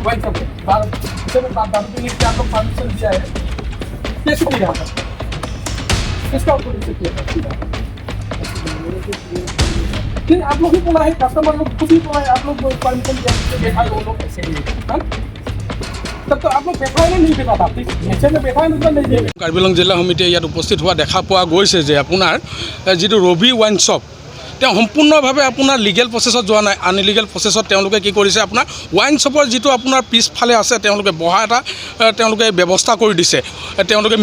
Wine shop दारू पीने की आप लोग परमिशन दिया है, कैसे दिया था, किसका ऑथोरिटी किया था? फिर आप लोग ही बोला है, कस्टमर लोग खुद ही बोला है, आप लोग परमिशन दिया बैठा है वो लोग कैसे लिए? तब तो आप लोग बैठा है नहीं बैठा था, नीचे में बैठा है मतलब नहीं दिया। কাৰ্বি আংলং জিলা সমিতিয়ে ইয়াত উপস্থিত হোৱা দেখা পোৱা গৈছে যে আপোনাৰ যিটো ৰবি ৱাইন শ্বপ তেওঁ সম্পূৰ্ণভাৱে আপোনাৰ লিগেল প্ৰচেছত যোৱা নাই, আনলিগেল প্ৰচেছত তেওঁলোকে কি কৰিছে আপোনাৰ ৱাইন শ্বপৰ যিটো আপোনাৰ পিছফালে আছে তেওঁলোকে বহা এটা তেওঁলোকে ব্যৱস্থা কৰি দিছে, তেওঁলোকে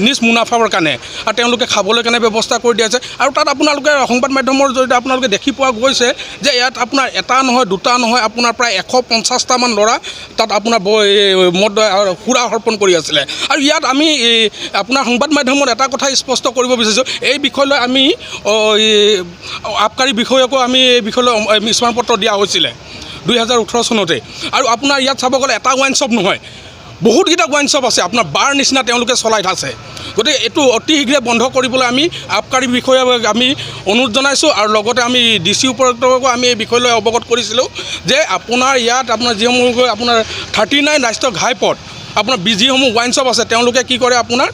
নিজ মুনাফাৰ কাৰণে আৰু তেওঁলোকে খাবলৈ কাৰণে ব্যৱস্থা কৰি দিছে। আৰু তাত আপোনালোকে সংবাদ মাধ্যমৰ জৰিয়তে আপোনালোকে দেখি পোৱা গৈছে যে ইয়াত আপোনাৰ এটা নহয় দুটা নহয় আপোনাৰ প্ৰায় 150টামান ল'ৰা তাত আপোনাৰ মদ সুৰা অৰ্পণ কৰি আছিলে। আৰু ইয়াত আমি আপোনাৰ সংবাদ মাধ্যমত এটা কথা স্পষ্ট কৰিব বিচাৰিছোঁ, এই বিষয়লৈ আমি আবকাৰী বিষয়াকো আমি এই বিষয়লৈ স্মাৰকপত্ৰ দিয়া হৈছিলে 2018 চনতে। আৰু আপোনাৰ ইয়াত চাব গ'লে এটা ৱাইন শ্বপ নহয়, বহুতকেইটা ৱাইন শ্বপ আছে, আপোনাৰ বাৰ নিচিনা তেওঁলোকে চলাই আছে। গতিকে এইটো অতি শীঘ্ৰে বন্ধ কৰিবলৈ আমি আবকাৰী বিষয়াক আমি অনুৰোধ জনাইছোঁ। আৰু লগতে আমি DC উপায়ুক্তকো আমি এই বিষয়লৈ অৱগত কৰিছিলোঁ যে আপোনাৰ ইয়াত আপোনাৰ যিসমূহ আপোনাৰ 39 ৰাষ্ট্ৰীয় ঘাইপথ আপোনাৰ যিসমূহ ৱাইন শ্বপ আছে তেওঁলোকে কি কৰে আপোনাৰ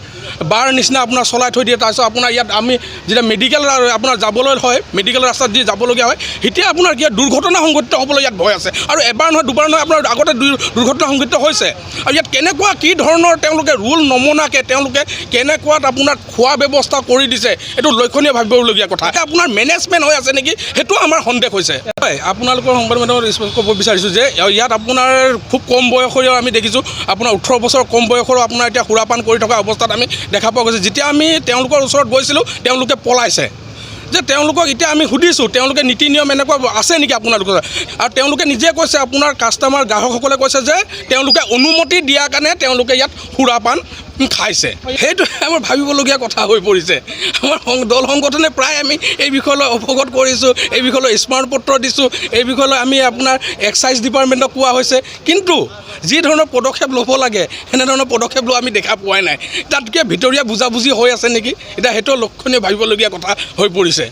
বাৰ নিচিনা আপোনাৰ চলাই থৈ দিয়ে। তাৰপিছত আপোনাৰ ইয়াত আমি যেতিয়া মেডিকেল আপোনাৰ যাবলৈ হয়, মেডিকেল ৰাস্তাত যি যাবলগীয়া হয়, এতিয়া আপোনাৰ কি দুৰ্ঘটনা সংঘটিত হ'বলৈ ইয়াত ভয় আছে। আৰু এবাৰ নহয় দুবাৰ নহয় আপোনাৰ আগতে দুৰ্ঘটনা সংঘটিত হৈছে। আৰু ইয়াত কেনেকুৱা কি ধৰণৰ তেওঁলোকে ৰুল নমনাকৈ তেওঁলোকে কেনেকুৱাত আপোনাৰ খোৱা ব্যৱস্থা কৰি দিছে, এইটো লক্ষণীয় ভাবিবলগীয়া কথা। আপোনাৰ মেনেজমেণ্ট হৈ আছে নেকি, সেইটো আমাৰ সন্দেহ হৈছে। হয়, আপোনালোকৰ সংবাদ মাধ্যমত স্পষ্ট ক'ব বিচাৰিছোঁ যে ইয়াত আপোনাৰ খুব কম বয়সৰেও আমি দেখিছোঁ, আপোনাৰ 18 বছৰ কম বয়সৰো আপোনাৰ এতিয়া সুৰাপান কৰি থকা অৱস্থাত আমি দেখা পোৱা গৈছে। যেতিয়া আমি তেওঁলোকৰ ওচৰত গৈছিলোঁ তেওঁলোকে পলাইছে। যে তেওঁলোকক এতিয়া আমি সুধিছোঁ তেওঁলোকে নীতি নিয়ম এনেকুৱা আছে নেকি আপোনালোকৰ, আৰু তেওঁলোকে নিজে কৈছে আপোনাৰ কাষ্টমাৰ গ্ৰাহকসকলে কৈছে যে তেওঁলোকে অনুমতি দিয়াৰ কাৰণে তেওঁলোকে ইয়াত সুৰাপান খাইছে। সেইটো আমাৰ ভাবিবলগীয়া কথা হৈ পৰিছে। আমাৰ দল সংগঠনে প্ৰায় আমি এই বিষয়লৈ অৱগত কৰিছোঁ, এই বিষয়লৈ স্মাৰকপত্ৰ দিছোঁ, এই বিষয়লৈ আমি আপোনাৰ এক্সাইজ ডিপাৰ্টমেণ্টক কোৱা হৈছে, কিন্তু যি ধৰণৰ পদক্ষেপ ল'ব লাগে সেনেধৰণৰ পদক্ষেপ লোৱা আমি দেখা পোৱাই নাই। তাতকৈ ভিতৰীয়া বুজাবুজি হৈ আছে নেকি, এতিয়া সেইটো লক্ষণীয় ভাবিবলগীয়া কথা হৈ পৰিছে।